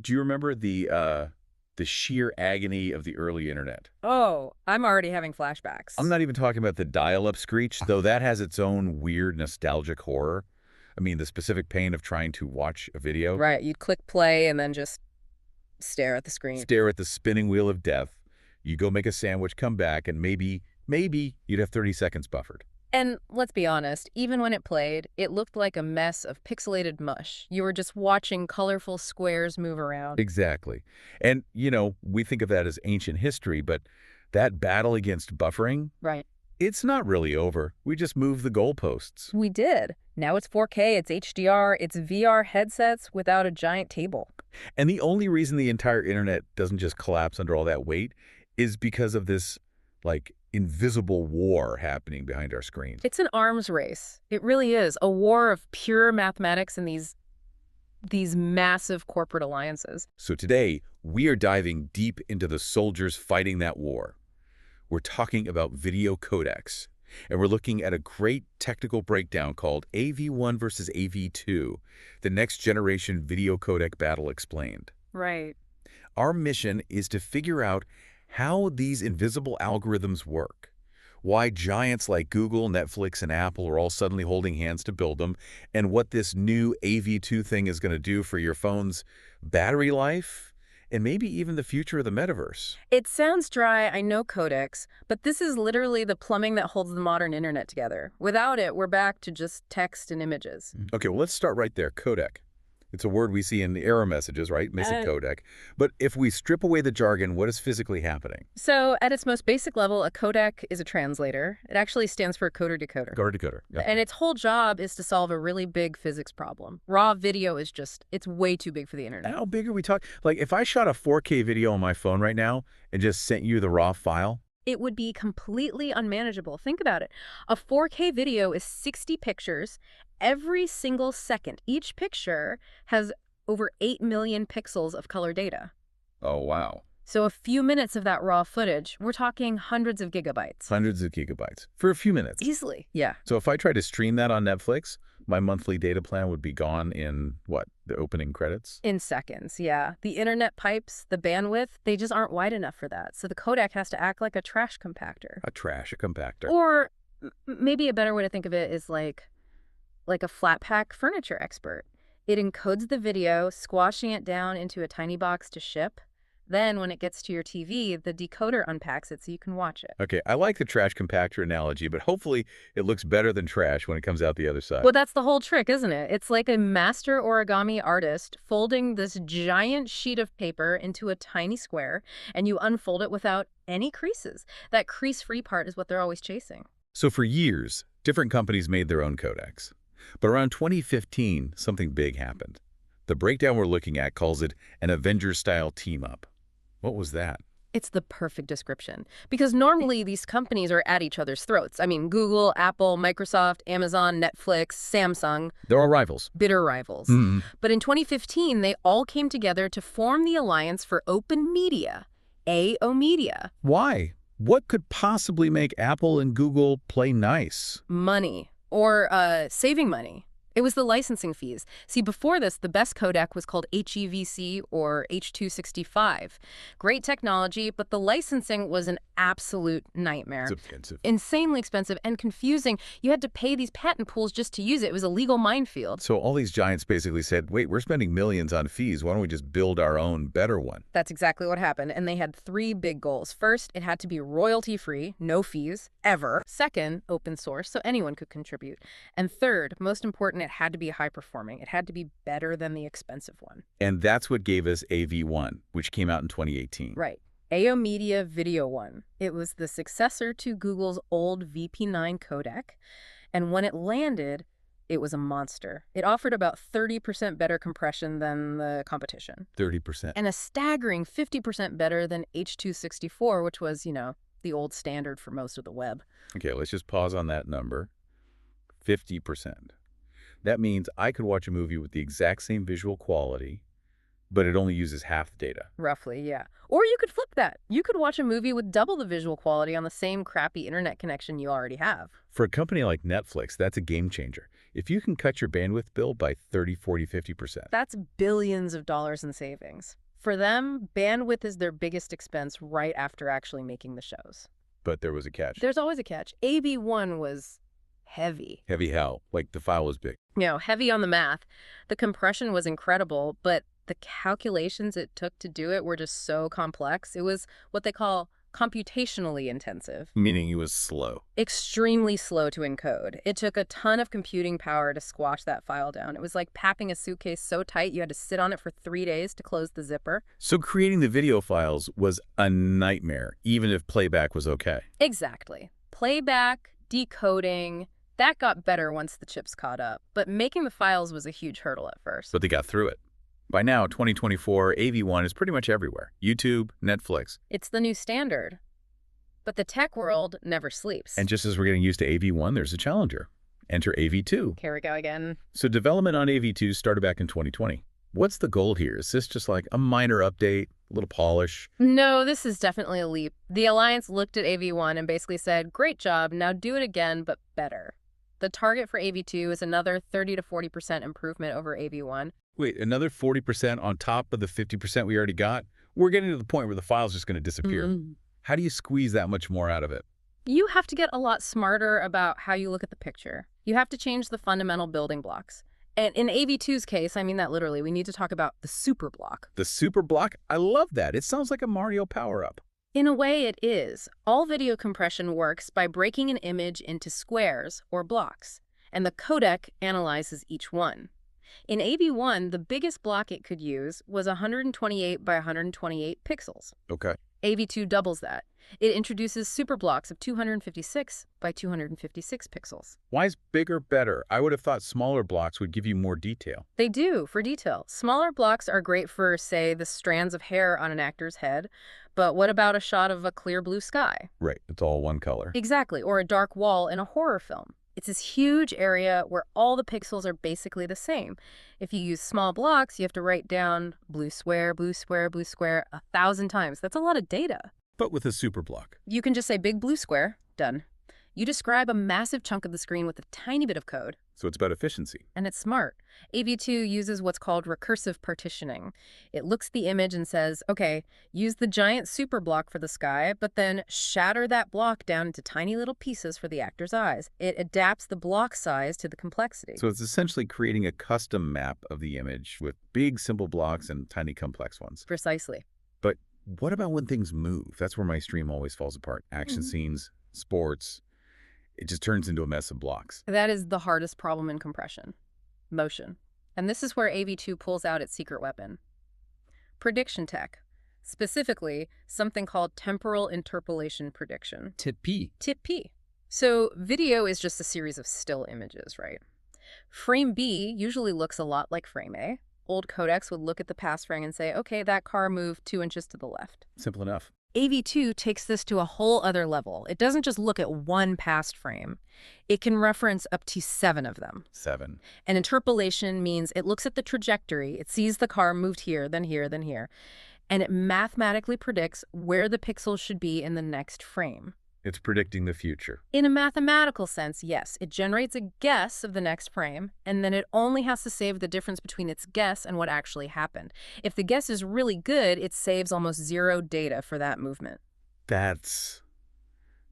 do you remember the sheer agony of the early internet? Oh, I'm already having flashbacks. I'm not even talking about the dial-up screech, though that has its own weird nostalgic horror. I mean, the specific pain of trying to watch a video, Right, you'd click play and then just stare at the screen. stare at the spinning wheel of death, you go make a sandwich, come back, and maybe you'd have 30 seconds buffered. And let's be honest, even when it played, it looked like a mess of pixelated mush. You were just watching colorful squares move around. Exactly. And, we think of that as ancient history, but that battle against buffering, Right. it's not really over. We just moved the goalposts. We did. Now it's 4K, it's HDR, it's VR headsets without a giant table. And the only reason the entire internet doesn't just collapse under all that weight is because of this, invisible war happening behind our screens. It's an arms race. It really is. A war of pure mathematics and these massive corporate alliances. So today, we are diving deep into the soldiers fighting that war. We're talking about video codecs, and we're looking at a great technical breakdown called AV1 versus AV2, the next generation video codec battle explained. Right. Our mission is to figure out how these invisible algorithms work, why giants like Google, Netflix, and Apple are all suddenly holding hands to build them, and what this new AV2 thing is going to do for your phone's battery life, and maybe even the future of the metaverse. It sounds dry, I know codecs, but this is literally the plumbing that holds the modern internet together. Without it, we're back to just text and images. Okay, well, let's start right there. Codec. It's a word we see in the error messages, right? Missing codec. But if we strip away the jargon, what is physically happening? So at its most basic level, a codec is a translator. It actually stands for coder-decoder. Coder-decoder. Yeah. And its whole job is to solve a really big physics problem. Raw video is it's way too big for the internet. How big are we talking? Like, if I shot a 4K video on my phone right now and just sent you the raw file, it would be completely unmanageable. Think about it. A 4K video is 60 pictures every single second. Each picture has over 8 million pixels of color data. oh, wow. So a few minutes of that raw footage, we're talking hundreds of gigabytes. Hundreds of gigabytes for a few minutes. Easily. Yeah. So if I try to stream that on Netflix, my monthly data plan would be gone in, the opening credits? In seconds, yeah. The internet pipes, the bandwidth, they just aren't wide enough for that. So the codec has to act like a trash compactor. A compactor. Or maybe a better way to think of it is like a flat pack furniture expert. It encodes the video, squashing it down into a tiny box to ship. Then when it gets to your TV, the decoder unpacks it so you can watch it. Okay, I like the trash compactor analogy, but hopefully it looks better than trash when it comes out the other side. Well, that's the whole trick, isn't it? It's like a master origami artist folding this giant sheet of paper into a tiny square, and you unfold it without any creases. That crease-free part is what they're always chasing. So for years, different companies made their own codecs. But around 2015, something big happened. The breakdown we're looking at calls it an Avengers-style team-up. What was that? It's the perfect description. Because normally these companies are at each other's throats. I mean, Google, Apple, Microsoft, Amazon, Netflix, Samsung. They're all rivals. Bitter rivals. But in 2015, they all came together to form the Alliance for Open Media, AO Media. Why? What could possibly make Apple and Google play nice? Money. Or saving money. It was the licensing fees. See, before this, the best codec was called HEVC or H.265. Great technology, but the licensing was an absolute nightmare. It's expensive. Insanely expensive and confusing. You had to pay these patent pools just to use it. It was a legal minefield. So all these giants basically said, wait, we're spending millions on fees. Why don't we just build our own better one? That's exactly what happened. And they had 3 big goals. First, it had to be royalty-free, no fees, ever. Second, open source, so anyone could contribute. And third, most important, it had to be high-performing. It had to be better than the expensive one. And that's what gave us AV1, which came out in 2018. Right. AO Media Video One. It was the successor to Google's old VP9 codec. And when it landed, it was a monster. It offered about 30% better compression than the competition. 30%. And a staggering 50% better than H.264, which was, the old standard for most of the web. Okay, let's just pause on that number. 50%. That means I could watch a movie with the exact same visual quality, but it only uses half the data. Roughly, yeah. Or you could flip that. You could watch a movie with double the visual quality on the same crappy internet connection you already have. For a company like Netflix, that's a game changer. If you can cut your bandwidth bill by 30, 40, 50%. That's billions of dollars in savings. For them, bandwidth is their biggest expense right after actually making the shows. But there was a catch. There's always a catch. AV1 was heavy. Heavy how? Like the file was big. Heavy on the math. The compression was incredible, but the calculations it took to do it were just so complex. It was what they call computationally intensive. Meaning it was slow. Extremely slow to encode. It took a ton of computing power to squash that file down. It was like papping a suitcase so tight you had to sit on it for 3 days to close the zipper. So creating the video files was a nightmare, even if playback was okay. Exactly. Playback, decoding, that got better once the chips caught up. But making the files was a huge hurdle at first. But they got through it. By now, 2024, AV1 is pretty much everywhere. YouTube, Netflix. It's the new standard. But the tech world never sleeps. And just as we're getting used to AV1, there's a challenger. Enter AV2. Here we go again. So development on AV2 started back in 2020. What's the goal here? Is this just like a minor update, a little polish? No, this is definitely a leap. The Alliance looked at AV1 and basically said, great job, now do it again, but better. The target for AV2 is another 30 to 40% improvement over AV1. Wait, another 40% on top of the 50% we already got? We're getting to the point where the file's just going to disappear. How do you squeeze that much more out of it? You have to get a lot smarter about how you look at the picture. You have to change the fundamental building blocks. And in AV2's case, I mean that literally, we need to talk about the super block. The super block? I love that. It sounds like a Mario power-up. In a way, it is. All video compression works by breaking an image into squares or blocks, and the codec analyzes each one. In AV1, the biggest block it could use was 128 by 128 pixels. Okay. AV2 doubles that. It introduces super blocks of 256 by 256 pixels. Why is bigger better? I would have thought smaller blocks would give you more detail. They do, for detail. Smaller blocks are great for, say, the strands of hair on an actor's head, but what about a shot of a clear blue sky? Right, it's all one color. Exactly, or a dark wall in a horror film. It's this huge area where all the pixels are basically the same. If you use small blocks, you have to write down blue square, blue square, blue square 1,000 times. That's a lot of data. But with a super block. You can just say big blue square, done. You describe a massive chunk of the screen with a tiny bit of code. So it's about efficiency. And it's smart. AV2 uses what's called recursive partitioning. It looks at the image and says, okay, use the giant super block for the sky, but then shatter that block down into tiny little pieces for the actor's eyes. It adapts the block size to the complexity. So it's essentially creating a custom map of the image with big simple blocks and tiny complex ones. Precisely. But what about when things move? That's where my stream always falls apart. Action scenes, sports. It just turns into a mess of blocks. That is the hardest problem in compression. Motion. And this is where AV2 pulls out its secret weapon. Prediction tech. Specifically, something called temporal interpolation prediction. TIP. TIP. So video is just a series of still images, right? Frame B usually looks a lot like frame A. Old codecs would look at the past frame and say, okay, that car moved 2 inches to the left. Simple enough. AV2 takes this to a whole other level. It doesn't just look at one past frame. It can reference up to 7 of them. 7. And interpolation means it looks at the trajectory. It sees the car moved here, then here, then here. And it mathematically predicts where the pixels should be in the next frame. It's predicting the future. In a mathematical sense, yes. It generates a guess of the next frame, and then it only has to save the difference between its guess and what actually happened. If the guess is really good, it saves almost 0 data for that movement. That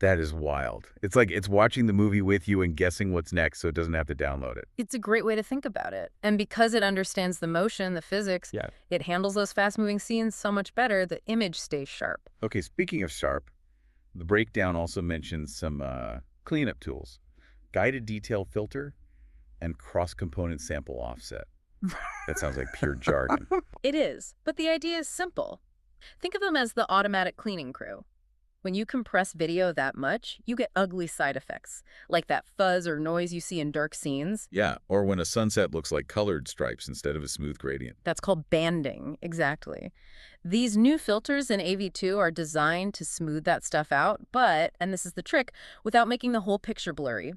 is wild. It's like it's watching the movie with you and guessing what's next so it doesn't have to download it. It's a great way to think about it. And because it understands the motion, the physics, it handles those fast-moving scenes so much better, the image stays sharp. Okay, speaking of sharp, the breakdown also mentions some cleanup tools, guided detail filter, and cross-component sample offset. That sounds like pure jargon. It is, but the idea is simple. Think of them as the automatic cleaning crew. When you compress video that much, you get ugly side effects, like that fuzz or noise you see in dark scenes. Yeah, or when a sunset looks like colored stripes instead of a smooth gradient. That's called banding, exactly. These new filters in AV2 are designed to smooth that stuff out, but, and this is the trick, without making the whole picture blurry.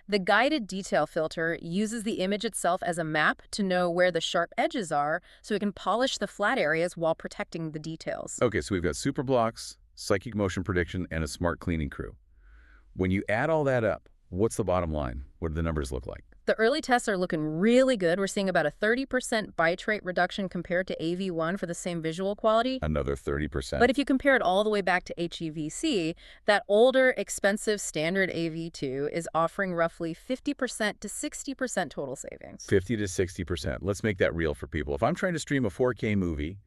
The guided detail filter uses the image itself as a map to know where the sharp edges are so it can polish the flat areas while protecting the details. Okay, so we've got super blocks, psychic motion prediction, and a smart cleaning crew. When you add all that up, what's the bottom line? What do the numbers look like? The early tests are looking really good. We're seeing about a 30% bitrate reduction compared to AV1 for the same visual quality. Another 30%. But if you compare it all the way back to HEVC, that older, expensive standard AV2 is offering roughly 50% to 60% total savings. 50 to 60%. Let's make that real for people. If I'm trying to stream a 4K movie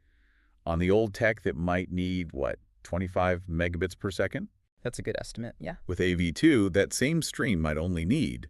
on the old tech that might need, what, 25 megabits per second? That's a good estimate, yeah. With AV2, that same stream might only need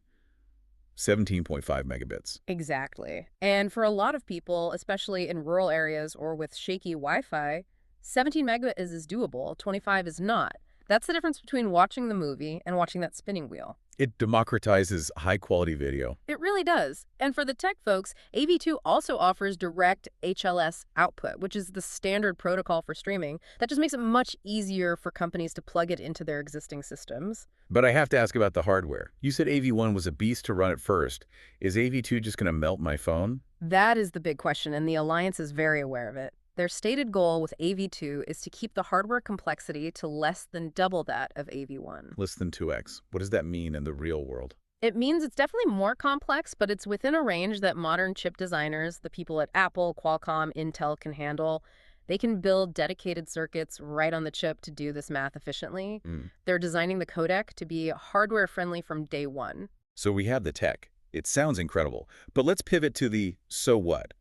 17.5 megabits. Exactly. And for a lot of people, especially in rural areas or with shaky Wi-Fi, 17 megabit is doable, 25 is not. That's the difference between watching the movie and watching that spinning wheel. It democratizes high-quality video. It really does. And for the tech folks, AV2 also offers direct HLS output, which is the standard protocol for streaming. That just makes it much easier for companies to plug it into their existing systems. But I have to ask about the hardware. You said AV1 was a beast to run at first. Is AV2 just going to melt my phone? That is the big question, and the Alliance is very aware of it. Their stated goal with AV2 is to keep the hardware complexity to less than double that of AV1. Less than 2x. What does that mean in the real world? It means it's definitely more complex, but it's within a range that modern chip designers, the people at Apple, Qualcomm, Intel, can handle. They can build dedicated circuits right on the chip to do this math efficiently. They're designing the codec to be hardware-friendly from day one. So we have the tech. It sounds incredible. But let's pivot to the so what.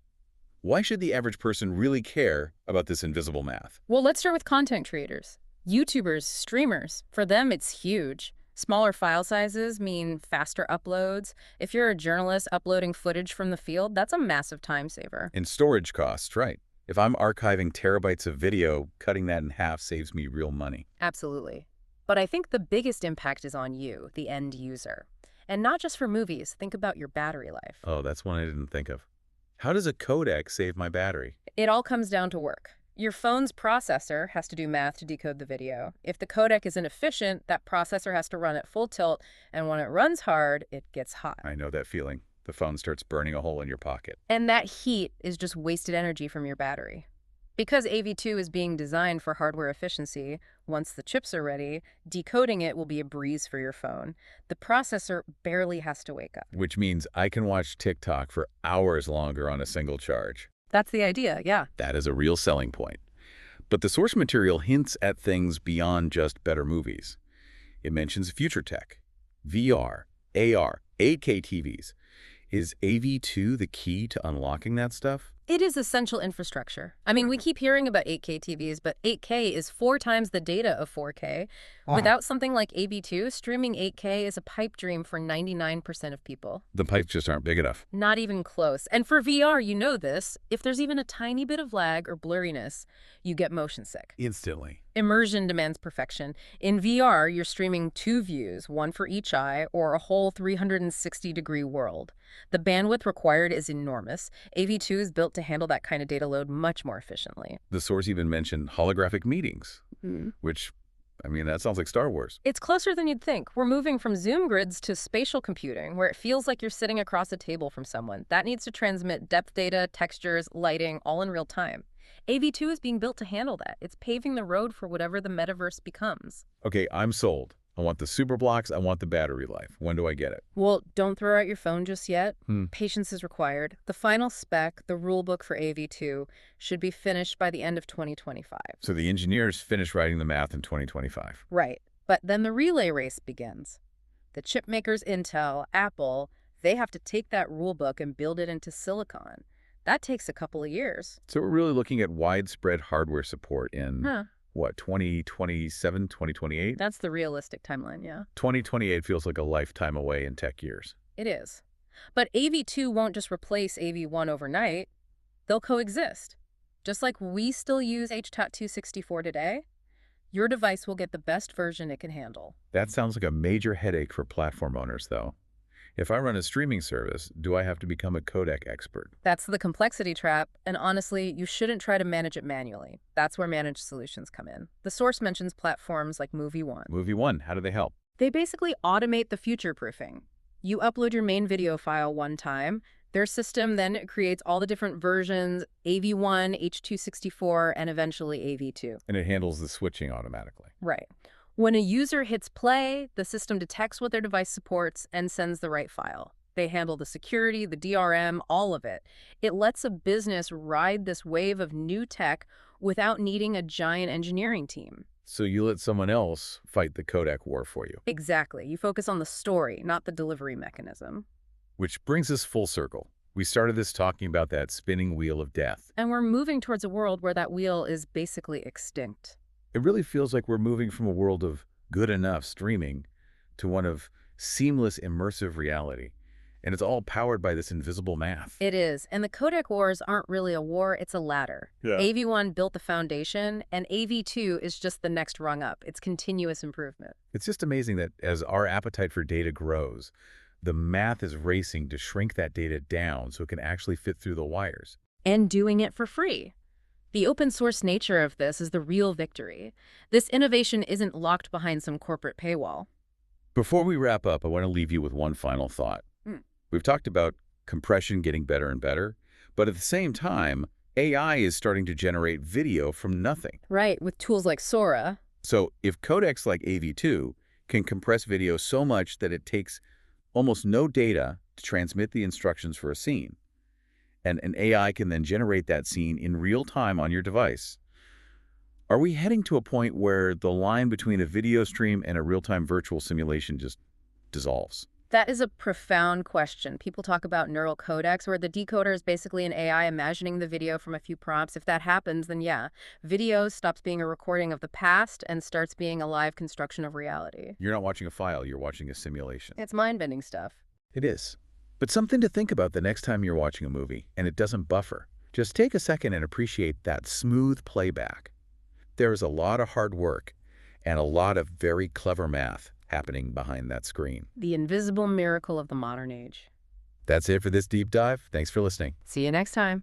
Why should the average person really care about this invisible math? Well, let's start with content creators. YouTubers, streamers. For them, it's huge. Smaller file sizes mean faster uploads. If you're a journalist uploading footage from the field, that's a massive time saver. And storage costs, right? If I'm archiving terabytes of video, cutting that in half saves me real money. Absolutely. But I think the biggest impact is on you, the end user. And not just for movies. Think about your battery life. Oh, that's one I didn't think of. How does a codec save my battery? It all comes down to work. Your phone's processor has to do math to decode the video. If the codec isn't efficient, that processor has to run at full tilt, and when it runs hard, it gets hot. I know that feeling. The phone starts burning a hole in your pocket. And that heat is just wasted energy from your battery. Because AV2 is being designed for hardware efficiency, once the chips are ready, decoding it will be a breeze for your phone. The processor barely has to wake up. Which means I can watch TikTok for hours longer on a single charge. That's the idea, yeah. That is a real selling point. But the source material hints at things beyond just better movies. It mentions future tech, VR, AR, 8K TVs. Is AV2 the key to unlocking that stuff? It is essential infrastructure. I mean, we keep hearing about 8K TVs, but 8K is 4 times the data of 4K. Without something like AV2, streaming 8K is a pipe dream for 99% of people. The pipes just aren't big enough. Not even close. And for VR, you know this. If there's even a tiny bit of lag or blurriness, you get motion sick. Instantly. Immersion demands perfection. In VR, you're streaming 2 views, one for each eye, or a whole 360-degree world. The bandwidth required is enormous. AV2 is built to handle that kind of data load much more efficiently. The source even mentioned holographic meetings, which, I mean, that sounds like Star Wars. It's closer than you'd think. We're moving from Zoom grids to spatial computing, where it feels like you're sitting across a table from someone. That needs to transmit depth data, textures, lighting, all in real time. AV2 is being built to handle that. It's paving the road for whatever the metaverse becomes. Okay, I'm sold. I want the super blocks. I want the battery life. When do I get it? Well, don't throw out your phone just yet. Patience is required. The final spec, the rulebook for AV2, should be finished by the end of 2025. So the engineers finish writing the math in 2025. Right. But then the relay race begins. The chip makers, Intel, Apple, they have to take that rulebook and build it into silicon. That takes a couple of years. So we're really looking at widespread hardware support in, what, 2027, 2028? That's the realistic timeline, yeah. 2028 feels like a lifetime away in tech years. It is. But AV2 won't just replace AV1 overnight. They'll coexist. Just like we still use HTOT264 today, Your device will get the best version it can handle. That sounds like a major headache for platform owners, though. If I run a streaming service, do I have to become a codec expert? That's the complexity trap, and honestly, you shouldn't try to manage it manually. That's where managed solutions come in. The source mentions platforms like Muvi One. Muvi One, how do they help? They basically automate the future proofing. You upload your main video file one time. Their system then creates all the different versions, AV1, H.264, and eventually AV2. And it handles the switching automatically. Right. When a user hits play, the system detects what their device supports and sends the right file. They handle the security, the DRM, all of it. It lets a business ride this wave of new tech without needing a giant engineering team. So you let someone else fight the codec war for you. Exactly. You focus on the story, not the delivery mechanism. Which brings us full circle. We started this talking about that spinning wheel of death. And we're moving towards a world where that wheel is basically extinct. It really feels like we're moving from a world of good enough streaming to one of seamless immersive reality. And it's all powered by this invisible math. It is. And the codec wars aren't really a war, it's a ladder. Yeah. AV1 built the foundation, and AV2 is just the next rung up. It's continuous improvement. It's just amazing that as our appetite for data grows, the math is racing to shrink that data down so it can actually fit through the wires. And doing it for free. The open source nature of this is the real victory. This innovation isn't locked behind some corporate paywall. Before we wrap up, I want to leave you with one final thought. We've talked about compression getting better and better, but at the same time, AI is starting to generate video from nothing. Right, with tools like Sora. So if codecs like AV2 can compress video so much that it takes almost no data to transmit the instructions for a scene, and an AI can then generate that scene in real time on your device, are we heading to a point where the line between a video stream and a real-time virtual simulation just dissolves? That is a profound question. People talk about neural codecs, where the decoder is basically an AI imagining the video from a few prompts. If that happens, then yeah, video stops being a recording of the past and starts being a live construction of reality. You're not watching a file, you're watching a simulation. It's mind-bending stuff. It is. But something to think about the next time you're watching a movie and it doesn't buffer. Just take a second and appreciate that smooth playback. There is a lot of hard work and a lot of very clever math happening behind that screen. The invisible miracle of the modern age. That's it for this deep dive. Thanks for listening. See you next time.